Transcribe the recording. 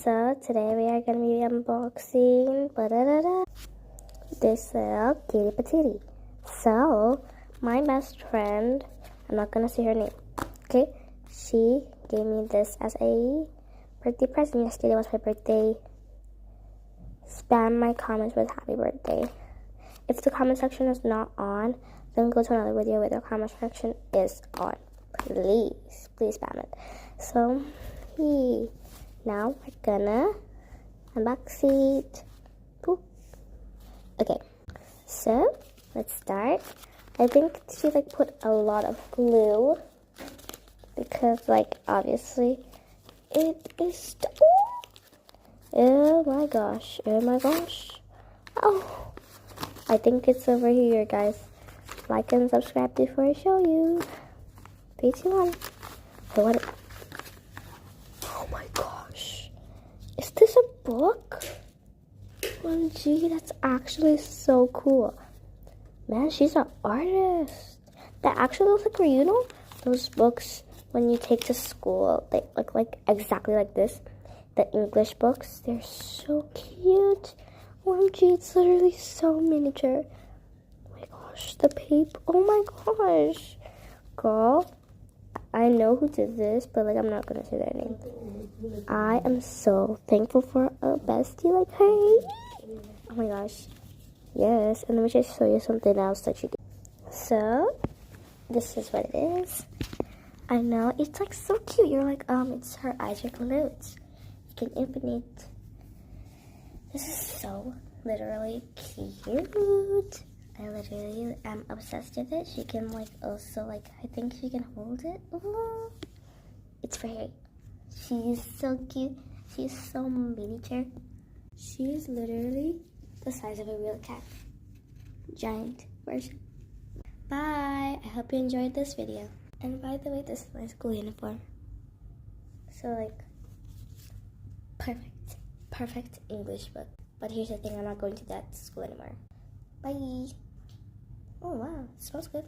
So today we are going to be unboxing this little kitty patootie. So my best friend, I'm not going to say her name, okay? She gave me this as a birthday present. Yesterday was my birthday. Spam my comments with happy birthday. If the comment section is not on, then go to another video where the comment section is on. Please spam it. So now we're gonna unbox it. Boop. Okay, so let's start. I think she put a lot of glue because obviously it is. Oh my gosh! Oh, I think it's over here, guys. Like and subscribe before I show you. 3, 2, 1. Oh my gosh! Is this a book? OMG, that's actually so cool. Man, she's an artist. That actually looks like those books when you take to school. They look like exactly like this. The English books. They're so cute. OMG, it's literally so miniature. Oh my gosh, the paper. Oh my gosh. Girl, I know who did this, but I'm not gonna say their name. I am so thankful for a bestie like her. Oh my gosh. Yes, and let me just show you something else that she did. So, this is what it is. I know, it's so cute. You're it's her eyes are closed. You can open it. This is so literally cute. I literally am obsessed with it. She can also I think she can hold it. Ooh. It's for her. She's so cute. She's so miniature. She is literally the size of a real cat. Giant version. Bye. I hope you enjoyed this video. And by the way, this is my school uniform. So perfect English book. But here's the thing, I'm not going to that school anymore. Bye. Oh wow, it smells good.